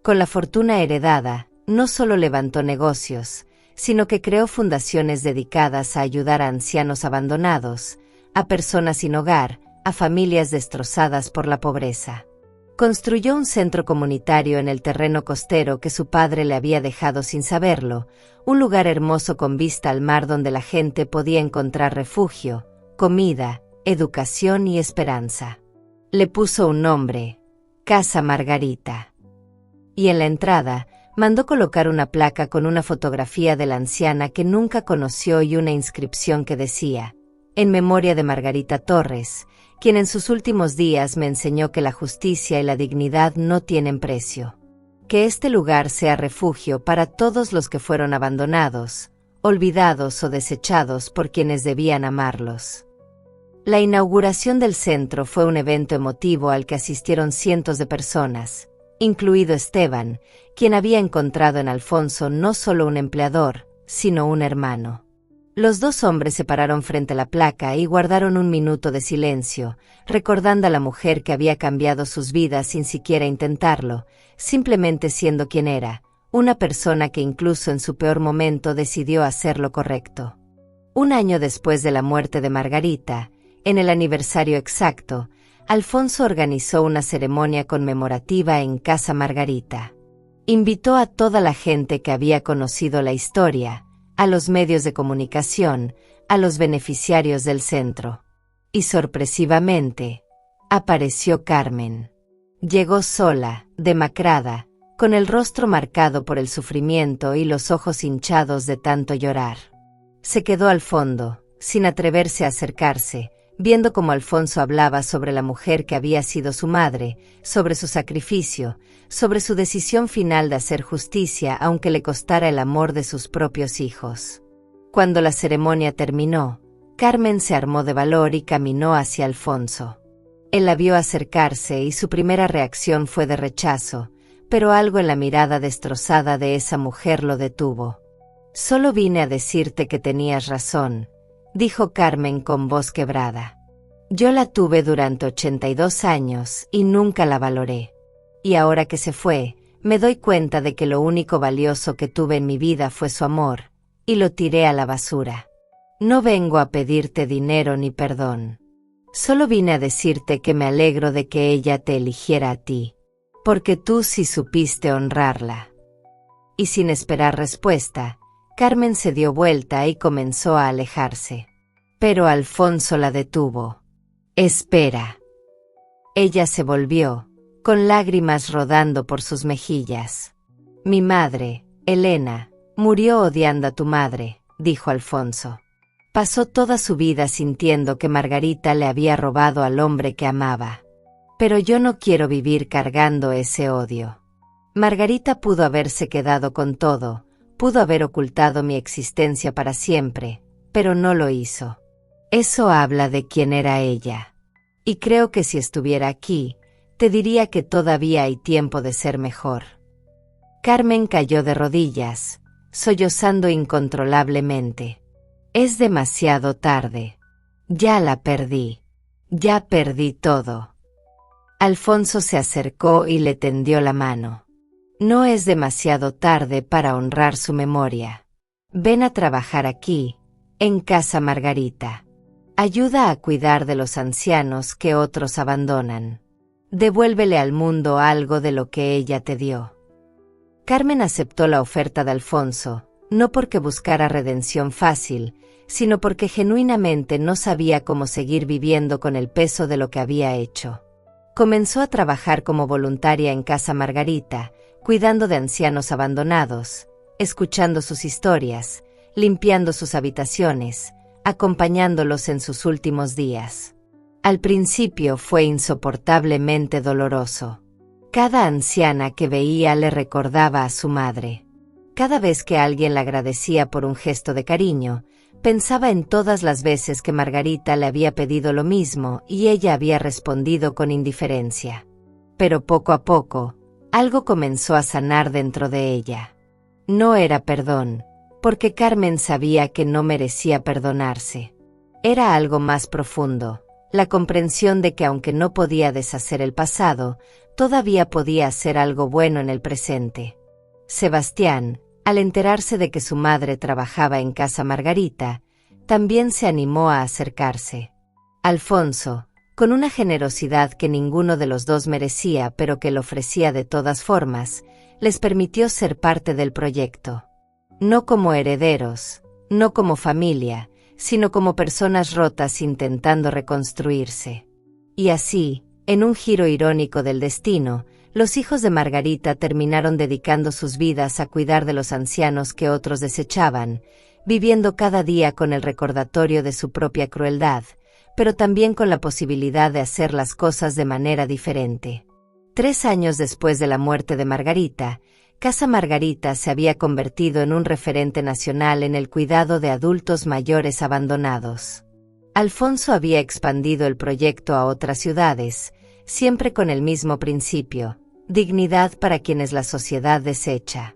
Con la fortuna heredada, no solo levantó negocios, sino que creó fundaciones dedicadas a ayudar a ancianos abandonados, a personas sin hogar, a familias destrozadas por la pobreza. Construyó un centro comunitario en el terreno costero que su padre le había dejado sin saberlo, un lugar hermoso con vista al mar donde la gente podía encontrar refugio, comida, educación y esperanza. Le puso un nombre, Casa Margarita. Y en la entrada, mandó colocar una placa con una fotografía de la anciana que nunca conoció y una inscripción que decía, en memoria de Margarita Torres, quien en sus últimos días me enseñó que la justicia y la dignidad no tienen precio. Que este lugar sea refugio para todos los que fueron abandonados, olvidados o desechados por quienes debían amarlos. La inauguración del centro fue un evento emotivo al que asistieron cientos de personas, incluido Esteban, quien había encontrado en Alfonso no solo un empleador, sino un hermano. Los dos hombres se pararon frente a la placa y guardaron un minuto de silencio, recordando a la mujer que había cambiado sus vidas sin siquiera intentarlo, simplemente siendo quien era, una persona que incluso en su peor momento decidió hacer lo correcto. Un año después de la muerte de Margarita, en el aniversario exacto, Alfonso organizó una ceremonia conmemorativa en Casa Margarita. Invitó a toda la gente que había conocido la historia, a los medios de comunicación, a los beneficiarios del centro. Y sorpresivamente, apareció Carmen. Llegó sola, demacrada, con el rostro marcado por el sufrimiento y los ojos hinchados de tanto llorar. Se quedó al fondo, sin atreverse a acercarse, viendo cómo Alfonso hablaba sobre la mujer que había sido su madre, sobre su sacrificio, sobre su decisión final de hacer justicia aunque le costara el amor de sus propios hijos. Cuando la ceremonia terminó, Carmen se armó de valor y caminó hacia Alfonso. Él la vio acercarse y su primera reacción fue de rechazo, pero algo en la mirada destrozada de esa mujer lo detuvo. «Solo vine a decirte que tenías razón», dijo Carmen con voz quebrada. «Yo la tuve durante 82 años y nunca la valoré. Y ahora que se fue, me doy cuenta de que lo único valioso que tuve en mi vida fue su amor, y lo tiré a la basura. No vengo a pedirte dinero ni perdón. Solo vine a decirte que me alegro de que ella te eligiera a ti, porque tú sí supiste honrarla». Y sin esperar respuesta, Carmen se dio vuelta y comenzó a alejarse. Pero Alfonso la detuvo. «Espera». Ella se volvió, con lágrimas rodando por sus mejillas. «Mi madre, Elena, murió odiando a tu madre», dijo Alfonso. «Pasó toda su vida sintiendo que Margarita le había robado al hombre que amaba. Pero yo no quiero vivir cargando ese odio. Margarita pudo haberse quedado con todo, pudo haber ocultado mi existencia para siempre, pero no lo hizo. Eso habla de quién era ella. Y creo que si estuviera aquí, te diría que todavía hay tiempo de ser mejor». Carmen cayó de rodillas, sollozando incontrolablemente. «Es demasiado tarde. Ya la perdí. Ya perdí todo». Alfonso se acercó y le tendió la mano. «No es demasiado tarde para honrar su memoria. Ven a trabajar aquí, en Casa Margarita. Ayuda a cuidar de los ancianos que otros abandonan. Devuélvele al mundo algo de lo que ella te dio». Carmen aceptó la oferta de Alfonso, no porque buscara redención fácil, sino porque genuinamente no sabía cómo seguir viviendo con el peso de lo que había hecho. Comenzó a trabajar como voluntaria en Casa Margarita, cuidando de ancianos abandonados, escuchando sus historias, limpiando sus habitaciones, acompañándolos en sus últimos días. Al principio fue insoportablemente doloroso. Cada anciana que veía le recordaba a su madre. Cada vez que alguien la agradecía por un gesto de cariño, pensaba en todas las veces que Margarita le había pedido lo mismo y ella había respondido con indiferencia. Pero poco a poco, algo comenzó a sanar dentro de ella. No era perdón, porque Carmen sabía que no merecía perdonarse. Era algo más profundo, la comprensión de que aunque no podía deshacer el pasado, todavía podía hacer algo bueno en el presente. Sebastián, al enterarse de que su madre trabajaba en Casa Margarita, también se animó a acercarse. Alfonso, con una generosidad que ninguno de los dos merecía pero que le ofrecía de todas formas, les permitió ser parte del proyecto. No como herederos, no como familia, sino como personas rotas intentando reconstruirse. Y así, en un giro irónico del destino, los hijos de Margarita terminaron dedicando sus vidas a cuidar de los ancianos que otros desechaban, viviendo cada día con el recordatorio de su propia crueldad, pero también con la posibilidad de hacer las cosas de manera diferente. 3 años después de la muerte de Margarita, Casa Margarita se había convertido en un referente nacional en el cuidado de adultos mayores abandonados. Alfonso había expandido el proyecto a otras ciudades, siempre con el mismo principio: dignidad para quienes la sociedad desecha.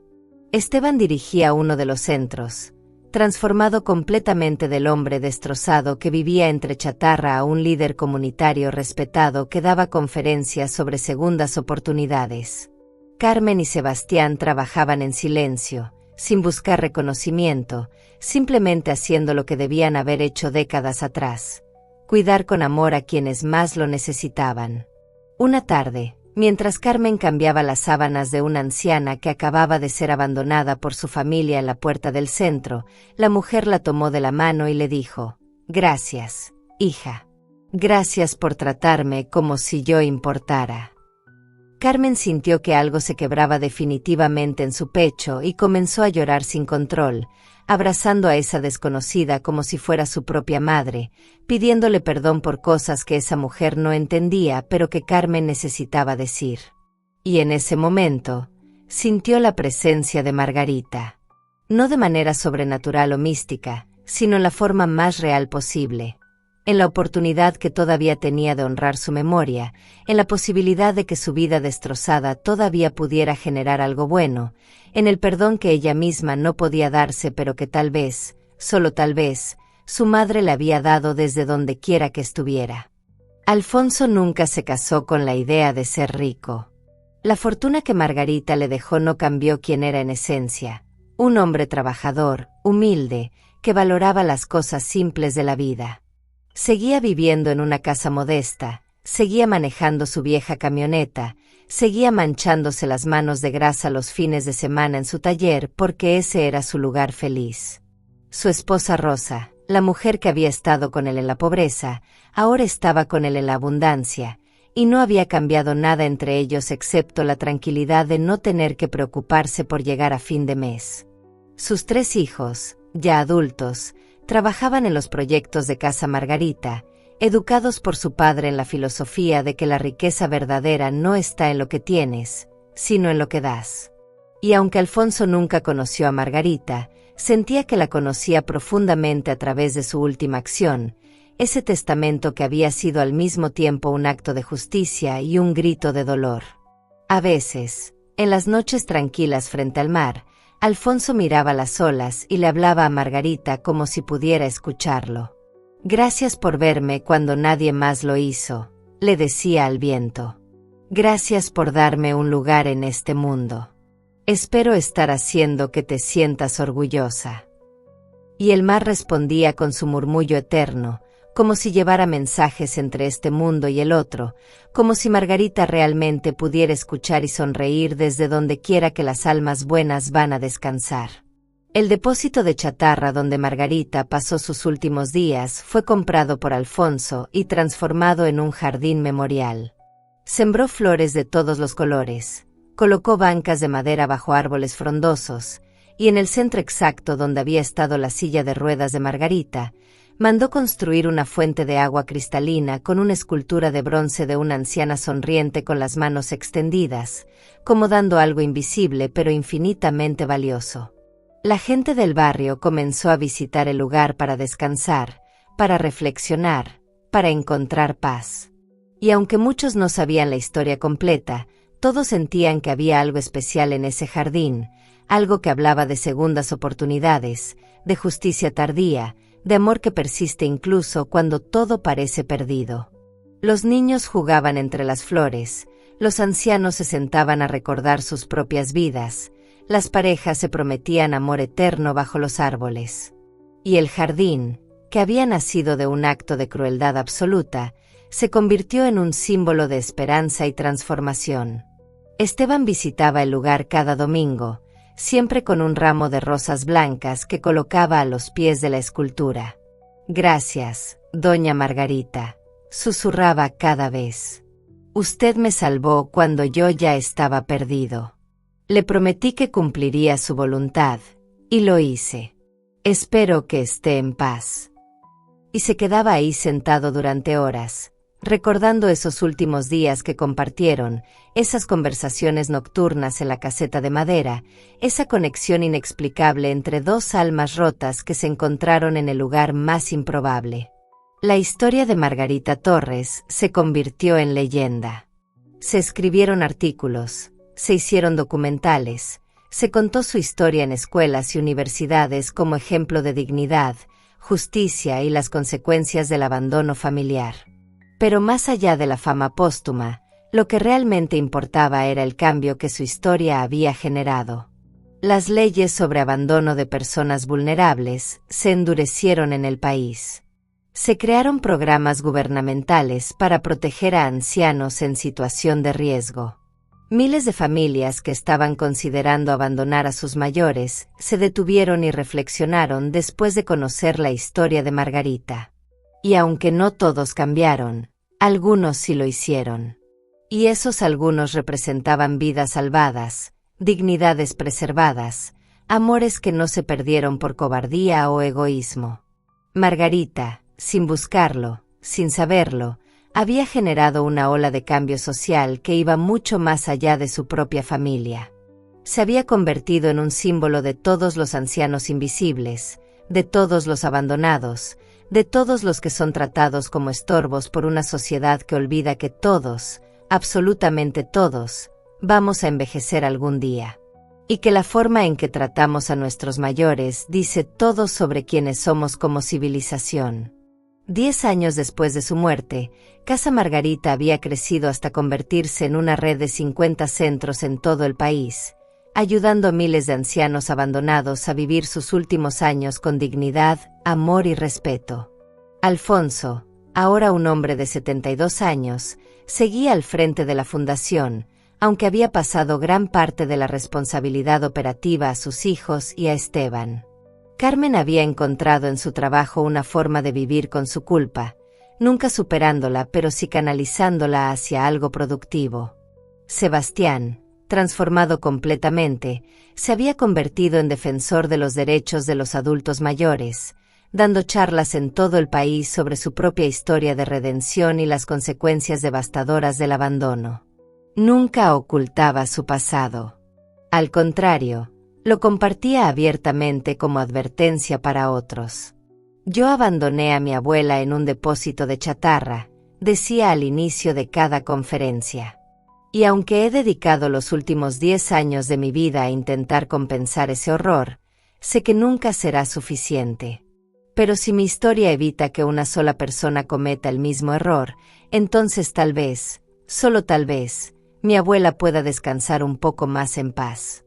Esteban dirigía uno de los centros, transformado completamente del hombre destrozado que vivía entre chatarra a un líder comunitario respetado que daba conferencias sobre segundas oportunidades. Carmen y Sebastián trabajaban en silencio, sin buscar reconocimiento, simplemente haciendo lo que debían haber hecho décadas atrás: cuidar con amor a quienes más lo necesitaban. Una tarde, mientras Carmen cambiaba las sábanas de una anciana que acababa de ser abandonada por su familia en la puerta del centro, la mujer la tomó de la mano y le dijo: «Gracias, hija. Gracias por tratarme como si yo importara». Carmen sintió que algo se quebraba definitivamente en su pecho y comenzó a llorar sin control, abrazando a esa desconocida como si fuera su propia madre, pidiéndole perdón por cosas que esa mujer no entendía pero que Carmen necesitaba decir. Y en ese momento, sintió la presencia de Margarita. No de manera sobrenatural o mística, sino en la forma más real posible. En la oportunidad que todavía tenía de honrar su memoria, en la posibilidad de que su vida destrozada todavía pudiera generar algo bueno, en el perdón que ella misma no podía darse pero que tal vez, solo tal vez, su madre le había dado desde donde quiera que estuviera. Alfonso nunca se casó con la idea de ser rico. La fortuna que Margarita le dejó no cambió quién era en esencia: un hombre trabajador, humilde, que valoraba las cosas simples de la vida. Seguía viviendo en una casa modesta, seguía manejando su vieja camioneta, seguía manchándose las manos de grasa los fines de semana en su taller porque ese era su lugar feliz. Su esposa Rosa, la mujer que había estado con él en la pobreza, ahora estaba con él en la abundancia, y no había cambiado nada entre ellos excepto la tranquilidad de no tener que preocuparse por llegar a fin de mes. Sus 3 hijos, ya adultos, trabajaban en los proyectos de Casa Margarita, educados por su padre en la filosofía de que la riqueza verdadera no está en lo que tienes, sino en lo que das. Y aunque Alfonso nunca conoció a Margarita, sentía que la conocía profundamente a través de su última acción, ese testamento que había sido al mismo tiempo un acto de justicia y un grito de dolor. A veces, en las noches tranquilas frente al mar, Alfonso miraba las olas y le hablaba a Margarita como si pudiera escucharlo. «Gracias por verme cuando nadie más lo hizo», le decía al viento. «Gracias por darme un lugar en este mundo. Espero estar haciendo que te sientas orgullosa». Y el mar respondía con su murmullo eterno, como si llevara mensajes entre este mundo y el otro, como si Margarita realmente pudiera escuchar y sonreír desde donde quiera que las almas buenas van a descansar. El depósito de chatarra donde Margarita pasó sus últimos días fue comprado por Alfonso y transformado en un jardín memorial. Sembró flores de todos los colores, colocó bancas de madera bajo árboles frondosos, y en el centro exacto donde había estado la silla de ruedas de Margarita, mandó construir una fuente de agua cristalina con una escultura de bronce de una anciana sonriente con las manos extendidas, como dando algo invisible pero infinitamente valioso. La gente del barrio comenzó a visitar el lugar para descansar, para reflexionar, para encontrar paz. Y aunque muchos no sabían la historia completa, todos sentían que había algo especial en ese jardín, algo que hablaba de segundas oportunidades, de justicia tardía, de amor que persiste incluso cuando todo parece perdido. Los niños jugaban entre las flores, los ancianos se sentaban a recordar sus propias vidas, las parejas se prometían amor eterno bajo los árboles. Y el jardín, que había nacido de un acto de crueldad absoluta, se convirtió en un símbolo de esperanza y transformación. Esteban visitaba el lugar cada domingo, siempre con un ramo de rosas blancas que colocaba a los pies de la escultura. «Gracias, doña Margarita», susurraba cada vez. «Usted me salvó cuando yo ya estaba perdido. Le prometí que cumpliría su voluntad, y lo hice. Espero que esté en paz». Y se quedaba ahí sentado durante horas, recordando esos últimos días que compartieron, esas conversaciones nocturnas en la caseta de madera, esa conexión inexplicable entre dos almas rotas que se encontraron en el lugar más improbable. La historia de Margarita Torres se convirtió en leyenda. Se escribieron artículos, se hicieron documentales, se contó su historia en escuelas y universidades como ejemplo de dignidad, justicia y las consecuencias del abandono familiar. Pero más allá de la fama póstuma, lo que realmente importaba era el cambio que su historia había generado. Las leyes sobre abandono de personas vulnerables se endurecieron en el país. Se crearon programas gubernamentales para proteger a ancianos en situación de riesgo. Miles de familias que estaban considerando abandonar a sus mayores se detuvieron y reflexionaron después de conocer la historia de Margarita. Y aunque no todos cambiaron, algunos sí lo hicieron. Y esos algunos representaban vidas salvadas, dignidades preservadas, amores que no se perdieron por cobardía o egoísmo. Margarita, sin buscarlo, sin saberlo, había generado una ola de cambio social que iba mucho más allá de su propia familia. Se había convertido en un símbolo de todos los ancianos invisibles, de todos los abandonados, de todos los que son tratados como estorbos por una sociedad que olvida que todos, absolutamente todos, vamos a envejecer algún día. Y que la forma en que tratamos a nuestros mayores dice todo sobre quiénes somos como civilización. 10 años después de su muerte, Casa Margarita había crecido hasta convertirse en una red de 50 centros en todo el país, ayudando a miles de ancianos abandonados a vivir sus últimos años con dignidad, amor y respeto. Alfonso, ahora un hombre de 72 años, seguía al frente de la fundación, aunque había pasado gran parte de la responsabilidad operativa a sus hijos y a Esteban. Carmen había encontrado en su trabajo una forma de vivir con su culpa, nunca superándola pero sí canalizándola hacia algo productivo. Sebastián, transformado completamente, se había convertido en defensor de los derechos de los adultos mayores, dando charlas en todo el país sobre su propia historia de redención y las consecuencias devastadoras del abandono. Nunca ocultaba su pasado. Al contrario, lo compartía abiertamente como advertencia para otros. «Yo abandoné a mi abuela en un depósito de chatarra», decía al inicio de cada conferencia. «Y aunque he dedicado los últimos 10 años de mi vida a intentar compensar ese horror, sé que nunca será suficiente. Pero si mi historia evita que una sola persona cometa el mismo error, entonces tal vez, solo tal vez, mi abuela pueda descansar un poco más en paz».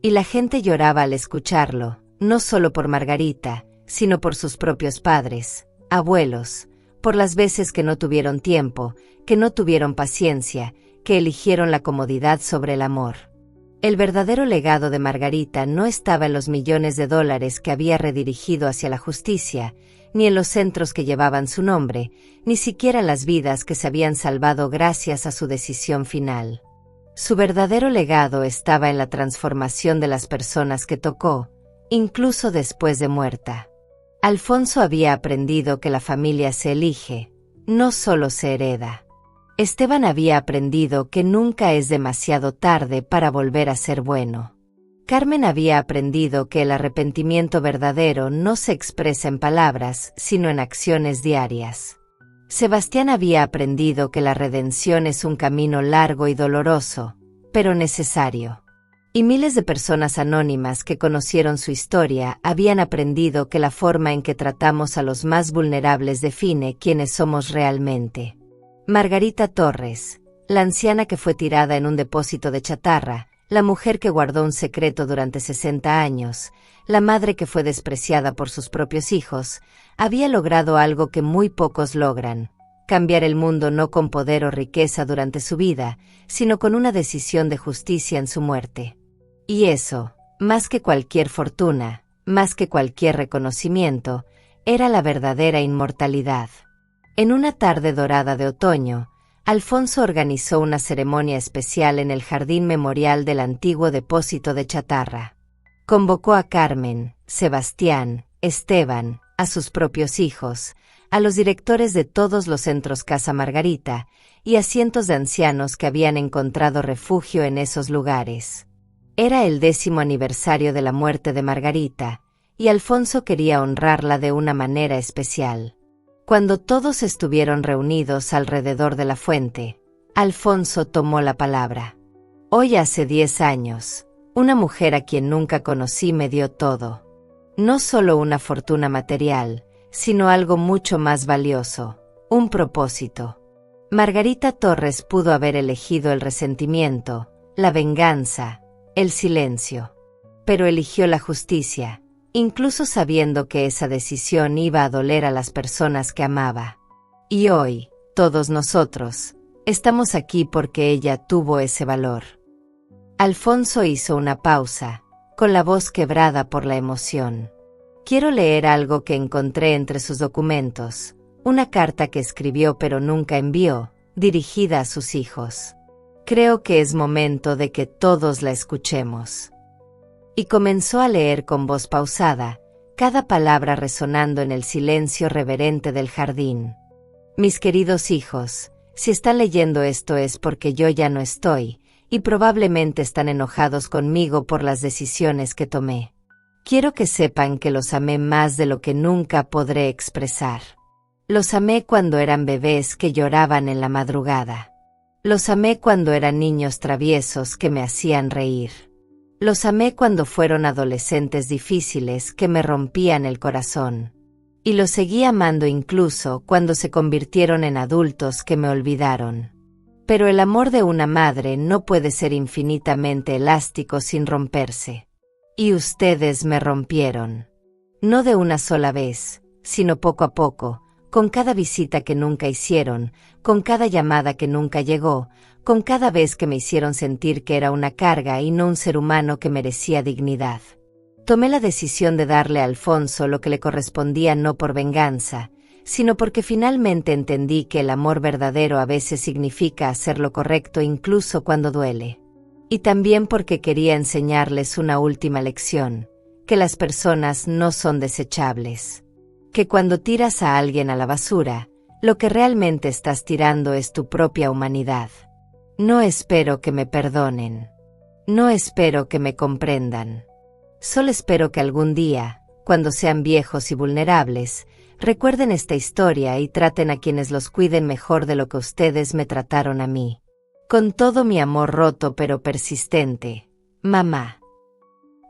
Y la gente lloraba al escucharlo, no solo por Margarita, sino por sus propios padres, abuelos, por las veces que no tuvieron tiempo, que no tuvieron paciencia, que eligieron la comodidad sobre el amor. El verdadero legado de Margarita no estaba en los millones de dólares que había redirigido hacia la justicia, ni en los centros que llevaban su nombre, ni siquiera en las vidas que se habían salvado gracias a su decisión final. Su verdadero legado estaba en la transformación de las personas que tocó, incluso después de muerta. Alfonso había aprendido que la familia se elige, no solo se hereda. Esteban había aprendido que nunca es demasiado tarde para volver a ser bueno. Carmen había aprendido que el arrepentimiento verdadero no se expresa en palabras, sino en acciones diarias. Sebastián había aprendido que la redención es un camino largo y doloroso, pero necesario. Y miles de personas anónimas que conocieron su historia habían aprendido que la forma en que tratamos a los más vulnerables define quiénes somos realmente. Margarita Torres, la anciana que fue tirada en un depósito de chatarra, la mujer que guardó un secreto durante 60 años, la madre que fue despreciada por sus propios hijos, había logrado algo que muy pocos logran: cambiar el mundo no con poder o riqueza durante su vida, sino con una decisión de justicia en su muerte. Y eso, más que cualquier fortuna, más que cualquier reconocimiento, era la verdadera inmortalidad. En una tarde dorada de otoño, Alfonso organizó una ceremonia especial en el jardín memorial del antiguo depósito de chatarra. Convocó a Carmen, Sebastián, Esteban, a sus propios hijos, a los directores de todos los centros Casa Margarita, y a cientos de ancianos que habían encontrado refugio en esos lugares. Era el 10º aniversario de la muerte de Margarita, y Alfonso quería honrarla de una manera especial. Cuando todos estuvieron reunidos alrededor de la fuente, Alfonso tomó la palabra. Hoy hace 10 años, una mujer a quien nunca conocí me dio todo. No solo una fortuna material, sino algo mucho más valioso: un propósito. Margarita Torres pudo haber elegido el resentimiento, la venganza, el silencio. Pero eligió la justicia, incluso sabiendo que esa decisión iba a doler a las personas que amaba. Y hoy, todos nosotros, estamos aquí porque ella tuvo ese valor. Alfonso hizo una pausa, con la voz quebrada por la emoción. Quiero leer algo que encontré entre sus documentos, una carta que escribió pero nunca envió, dirigida a sus hijos. Creo que es momento de que todos la escuchemos. Y comenzó a leer con voz pausada, cada palabra resonando en el silencio reverente del jardín. Mis queridos hijos, si están leyendo esto es porque yo ya no estoy, y probablemente están enojados conmigo por las decisiones que tomé. Quiero que sepan que los amé más de lo que nunca podré expresar. Los amé cuando eran bebés que lloraban en la madrugada. Los amé cuando eran niños traviesos que me hacían reír. Los amé cuando fueron adolescentes difíciles que me rompían el corazón. Y los seguí amando incluso cuando se convirtieron en adultos que me olvidaron. Pero el amor de una madre no puede ser infinitamente elástico sin romperse. Y ustedes me rompieron. No de una sola vez, sino poco a poco, con cada visita que nunca hicieron, con cada llamada que nunca llegó, con cada vez que me hicieron sentir que era una carga y no un ser humano que merecía dignidad. Tomé la decisión de darle a Alfonso lo que le correspondía no por venganza, sino porque finalmente entendí que el amor verdadero a veces significa hacer lo correcto incluso cuando duele. Y también porque quería enseñarles una última lección, que las personas no son desechables. Que cuando tiras a alguien a la basura, lo que realmente estás tirando es tu propia humanidad. No espero que me perdonen. No espero que me comprendan. Solo espero que algún día, cuando sean viejos y vulnerables, recuerden esta historia y traten a quienes los cuiden mejor de lo que ustedes me trataron a mí. Con todo mi amor roto pero persistente, mamá.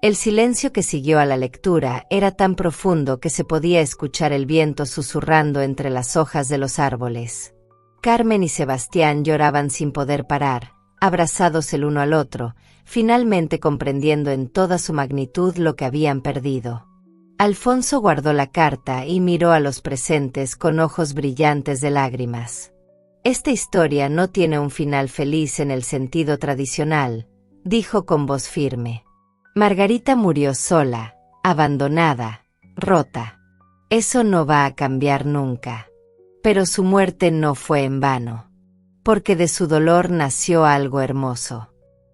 El silencio que siguió a la lectura era tan profundo que se podía escuchar el viento susurrando entre las hojas de los árboles. Carmen y Sebastián lloraban sin poder parar, abrazados el uno al otro, finalmente comprendiendo en toda su magnitud lo que habían perdido. Alfonso guardó la carta y miró a los presentes con ojos brillantes de lágrimas. Esta historia no tiene un final feliz en el sentido tradicional, dijo con voz firme. Margarita murió sola, abandonada, rota. Eso no va a cambiar nunca. Pero su muerte no fue en vano. Porque de su dolor nació algo hermoso.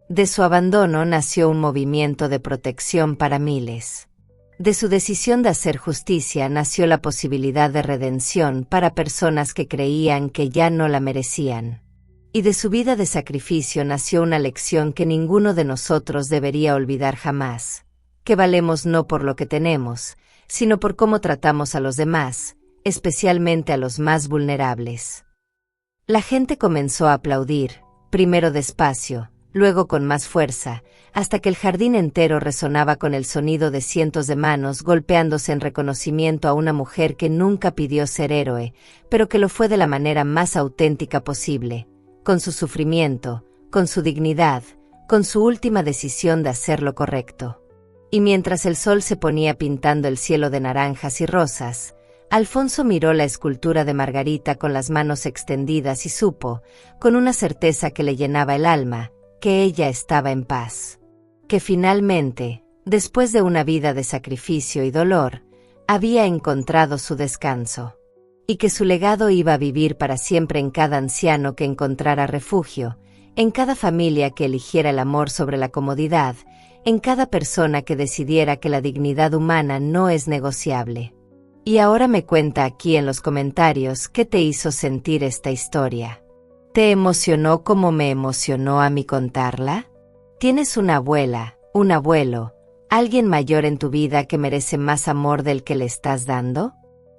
De su abandono nació un movimiento de protección para miles. De su decisión de hacer justicia nació la posibilidad de redención para personas que creían que ya no la merecían. Y de su vida de sacrificio nació una lección que ninguno de nosotros debería olvidar jamás, que valemos no por lo que tenemos, sino por cómo tratamos a los demás, especialmente a los más vulnerables. La gente comenzó a aplaudir, primero despacio, luego con más fuerza, hasta que el jardín entero resonaba con el sonido de cientos de manos golpeándose en reconocimiento a una mujer que nunca pidió ser héroe, pero que lo fue de la manera más auténtica posible, con su sufrimiento, con su dignidad, con su última decisión de hacer lo correcto. Y mientras el sol se ponía pintando el cielo de naranjas y rosas, Alfonso miró la escultura de Margarita con las manos extendidas y supo, con una certeza que le llenaba el alma, que ella estaba en paz. Que finalmente, después de una vida de sacrificio y dolor, había encontrado su descanso. Y que su legado iba a vivir para siempre en cada anciano que encontrara refugio, en cada familia que eligiera el amor sobre la comodidad, en cada persona que decidiera que la dignidad humana no es negociable. Y ahora me cuenta aquí en los comentarios qué te hizo sentir esta historia. ¿Te emocionó como me emocionó a mí contarla? ¿Tienes una abuela, un abuelo, alguien mayor en tu vida que merece más amor del que le estás dando?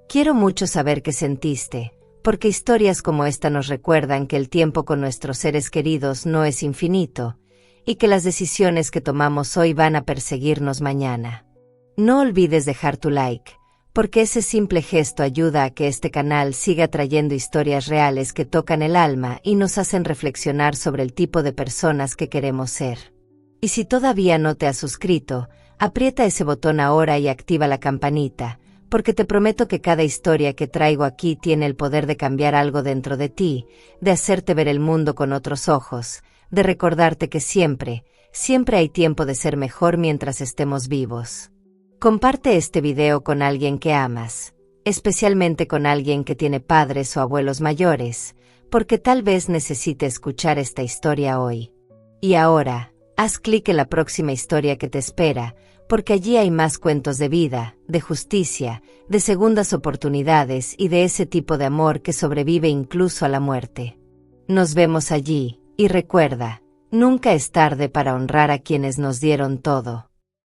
Quiero mucho saber qué sentiste, porque historias como esta nos recuerdan que el tiempo con nuestros seres queridos no es infinito, y que las decisiones que tomamos hoy van a perseguirnos mañana. No olvides dejar tu like, porque ese simple gesto ayuda a que este canal siga trayendo historias reales que tocan el alma y nos hacen reflexionar sobre el tipo de personas que queremos ser. Y si todavía no te has suscrito, aprieta ese botón ahora y activa la campanita, porque te prometo que cada historia que traigo aquí tiene el poder de cambiar algo dentro de ti, de hacerte ver el mundo con otros ojos, de recordarte que siempre hay tiempo de ser mejor mientras estemos vivos. Comparte este video con alguien que amas, especialmente con alguien que tiene padres o abuelos mayores, porque tal vez necesite escuchar esta historia hoy. Y ahora, haz clic en la próxima historia que te espera, porque allí hay más cuentos de vida, de justicia, de segundas oportunidades y de ese tipo de amor que sobrevive incluso a la muerte. Nos vemos allí, y recuerda, nunca es tarde para honrar a quienes nos dieron todo.